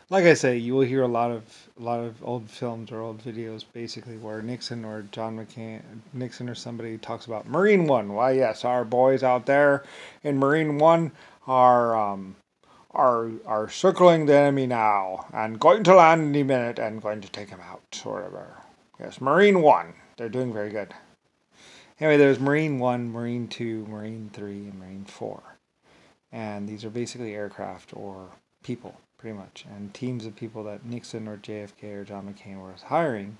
Like I say, you will hear a lot of old films or old videos, basically, where Nixon or John McCain, Nixon or somebody talks about Marine One. Why, yes, our boys out there in Marine One are are circling the enemy now and going to land any minute and going to take him out, or whatever. Yes, Marine One. They're doing very good. Anyway, there's Marine One, Marine Two, Marine Three, and Marine Four, and these are basically aircraft or people, pretty much, and teams of people that Nixon or JFK or John McCain was hiring,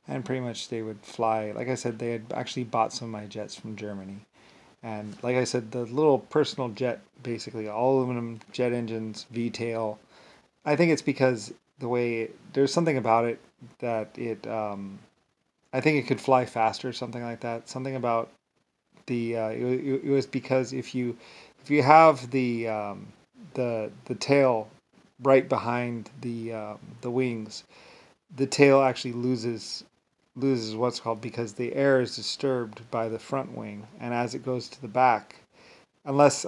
and pretty much they would fly. Like I said, they had actually bought some of my jets from Germany, and like I said, the little personal jet, basically all aluminum jet engines, V-tail. I think it's because there's something about it that I think it could fly faster, something like that. Something about it was because if you have the tail right behind the wings, the tail actually loses what's called, because the air is disturbed by the front wing, and as it goes to the back, unless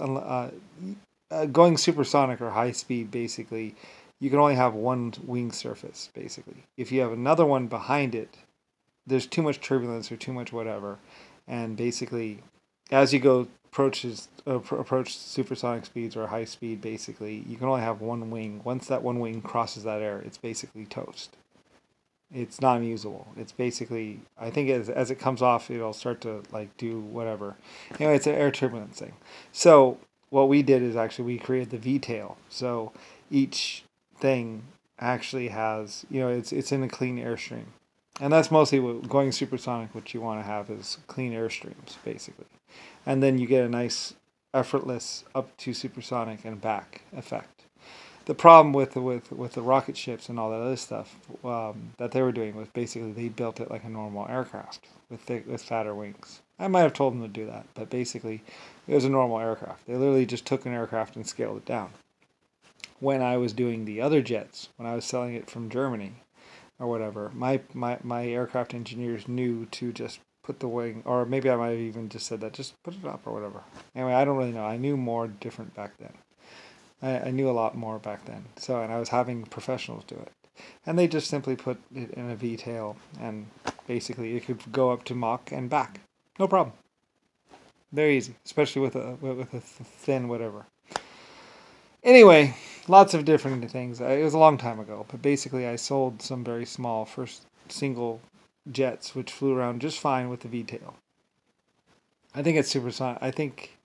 going supersonic or high speed, basically, you can only have one wing surface. Basically, if you have another one behind it, there's too much turbulence or too much whatever, and basically, as you go approach supersonic speeds or high speed, basically, you can only have one wing. Once that one wing crosses that air, it's basically toast. It's non usable. It's basically, I think as it comes off, it'll start to like do whatever. Anyway, it's an air turbulence thing. So what we did is actually we created the V tail. So each thing actually has, it's in a clean airstream. And that's mostly what going supersonic, what you want to have is clean airstreams, basically. And then you get a nice effortless up to supersonic and back effect. The problem with the rocket ships and all that other stuff that they were doing was basically they built it like a normal aircraft with fatter wings. I might have told them to do that, but basically it was a normal aircraft. They literally just took an aircraft and scaled it down. When I was doing the other jets, when I was selling it from Germany or whatever, my aircraft engineers knew to just put the wing, or maybe I might have even just said that, just put it up or whatever. Anyway, I don't really know. I knew more different back then. I knew a lot more back then. So, and I was having professionals do it. And they just simply put it in a V tail, and basically it could go up to Mach and back. No problem. Very easy, especially with a thin whatever. Anyway, lots of different things. It was a long time ago, but basically I sold some very small first single jets which flew around just fine with the V tail. I think it's supersonic. I think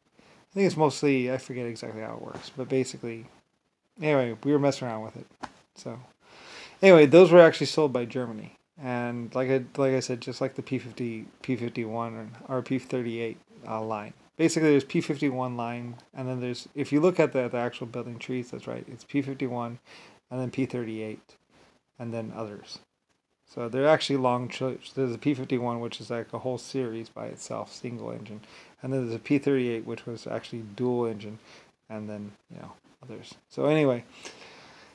it's mostly, I forget exactly how it works, but basically, anyway, we were messing around with it. So anyway, those were actually sold by Germany, and like I said, just like the P50, P51 or P38 line. Basically, there's P51 line, and then there's, if you look at the actual building trees, that's right, it's P51, and then P38, and then others. So they're actually long. There's a P51, which is like a whole series by itself, single engine, and then there's a P38, which was actually dual engine, and then others. So anyway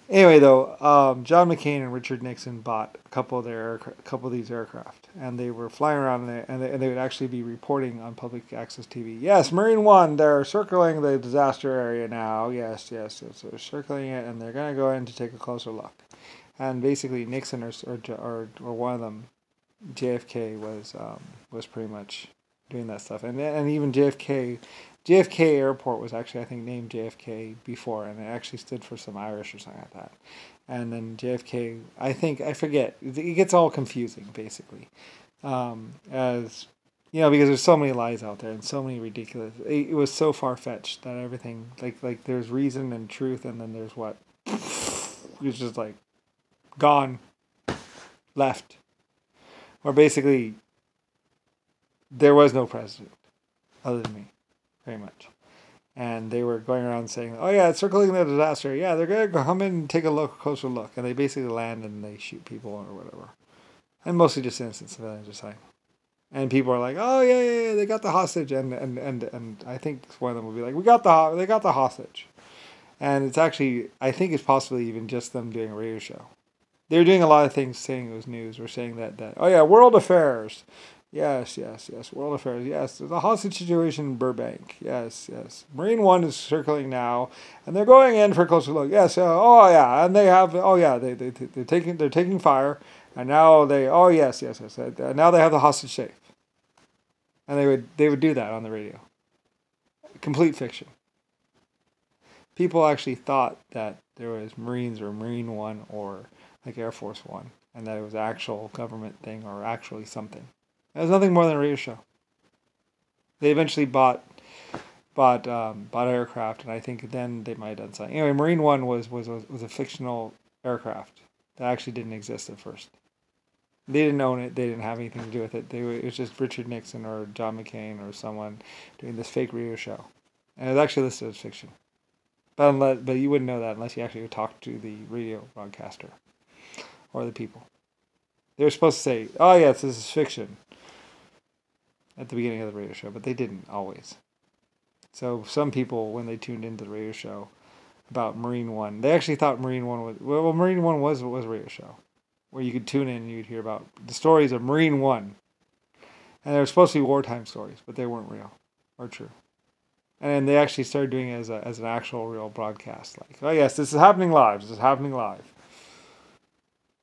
though, John McCain and Richard Nixon bought a couple of these aircraft, and they were flying around there, and they would actually be reporting on public access TV. Yes, Marine One, they're circling the disaster area now. Yes, yes, yes, they're circling it, and they're gonna go in to take a closer look. And basically, Nixon or one of them, JFK was pretty much doing that stuff, and even JFK Airport was actually, I think, named JFK before, and it actually stood for some Irish or something like that. And then JFK, I forget. It gets all confusing basically, as because there's so many lies out there and so many ridiculous. It was so far fetched that everything like there's reason and truth, and then there's what it's just like gone, left, or basically there was no president other than me, very much. And they were going around saying, "Oh yeah, it's circling the disaster. Yeah, they're gonna come in and take a closer look." And they basically land and they shoot people or whatever, and mostly just innocent civilians are saying. And people are like, "Oh yeah, yeah, yeah, they got the hostage," and I think one of them will be like, they got the hostage," and it's actually, I think it's possibly even just them doing a radio show. They're doing a lot of things saying it was news or saying that oh yeah, world affairs. Yes, yes, yes. World Affairs. Yes, there's a hostage situation in Burbank. Yes, yes. Marine One is circling now, and they're going in for a closer look. Yes. Oh yeah, and they have. Oh yeah, they're taking fire, and now they. Oh yes, yes, yes. Now they have the hostage safe, and they would do that on the radio. Complete fiction. People actually thought that there was Marines or Marine One or like Air Force One, and that it was actual government thing or actually something. It was nothing more than a radio show. They eventually bought aircraft, and I think then they might have done something. Anyway, Marine One was a fictional aircraft that actually didn't exist at first. They didn't own it. They didn't have anything to do with it. It was just Richard Nixon or John McCain or someone doing this fake radio show, and it was actually listed as fiction. But you wouldn't know that unless you actually talked to the radio broadcaster or the people. They were supposed to say, "Oh yes, this is fiction," at the beginning of the radio show, but they didn't always. So some people, when they tuned into the radio show about Marine One, they actually thought Marine One Marine One was a radio show where you could tune in and you'd hear about the stories of Marine One, and they were supposed to be wartime stories, but they weren't real or true. And they actually started doing it as an actual real broadcast, like, oh yes, this is happening live. This is happening live.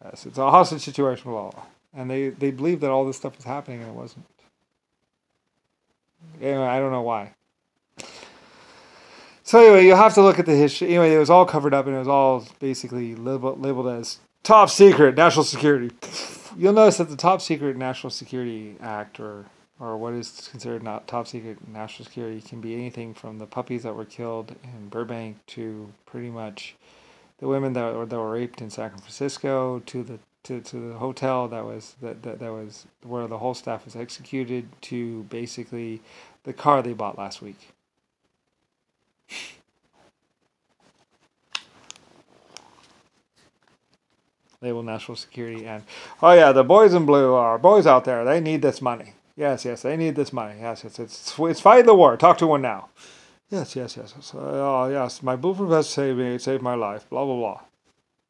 Yes, it's a hostage situation, blah, blah. And they believed that all this stuff was happening, and it wasn't. Anyway, I don't know why. So anyway, you have to look at the history. Anyway, it was all covered up, and it was all basically labeled as top secret national security. You'll notice that the Top Secret National Security Act, or what is considered not top secret national security, can be anything from the puppies that were killed in Burbank to pretty much the women that were raped in San Francisco to the hotel that was where the whole staff was executed to basically the car they bought last week. Label national security, and oh yeah, the boys in blue are boys out there. They need this money. Yes, they need this money. Yes, it's fighting the war. Talk to one now. Yes. Oh yes, my bulletproof vest saved me. It saved my life. Blah blah blah.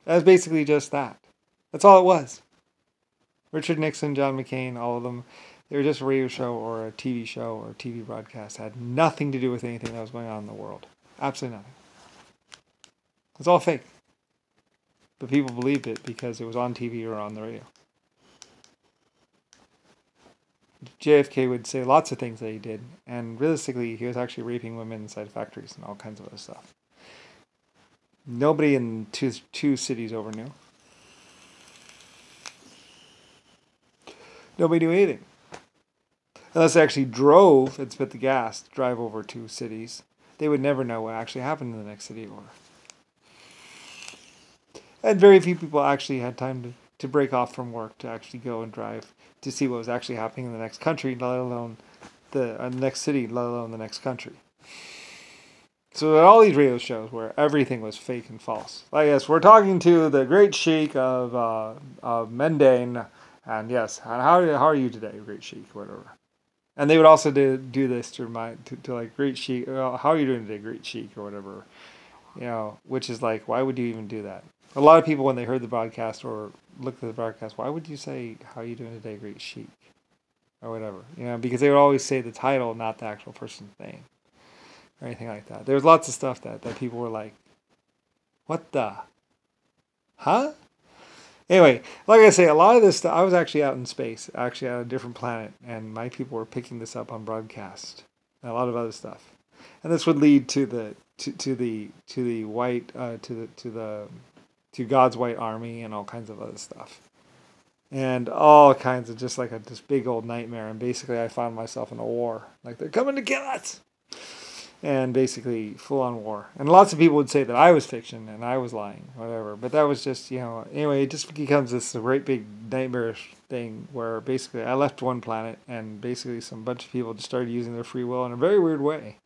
That's basically just that. That's all it was. Richard Nixon, John McCain, all of them, they were just a radio show or a TV show or a TV broadcast. It had nothing to do with anything that was going on in the world. Absolutely nothing. It's all fake. But people believed it because it was on TV or on the radio. JFK would say lots of things that he did, and realistically, he was actually raping women inside factories and all kinds of other stuff. Nobody in two cities over knew. Nobody knew anything. Unless they actually drove and spit the gas to drive over two cities, they would never know what actually happened in the next city over. And very few people actually had time to break off from work to actually go and drive to see what was actually happening in the next country, let alone the next city, let alone the next country. So there are all these radio shows where everything was fake and false. Like, yes, we're talking to the great sheik of Mendane, and yes, how are you today, great sheik, whatever. And they would also do this to like, great sheik, how are you doing today, great sheik, or whatever. Which is like, why would you even do that? A lot of people, when they heard the broadcast or looked at the broadcast, why would you say, how are you doing today, great sheik? Or whatever. Because they would always say the title, not the actual person's name. Or anything like that. There was lots of stuff that people were like, what the? Huh? Anyway, like I say, a lot of this stuff, I was actually out in space, actually on a different planet, and my people were picking this up on broadcast. And a lot of other stuff. And this would lead to God's White Army and all kinds of other stuff. And all kinds of just like this big old nightmare. And basically I found myself in a war. Like, they're coming to kill us! And basically full on war. And lots of people would say that I was fiction and I was lying, whatever. But that was just, anyway, it just becomes this great big nightmarish thing where basically I left one planet and basically some bunch of people just started using their free will in a very weird way.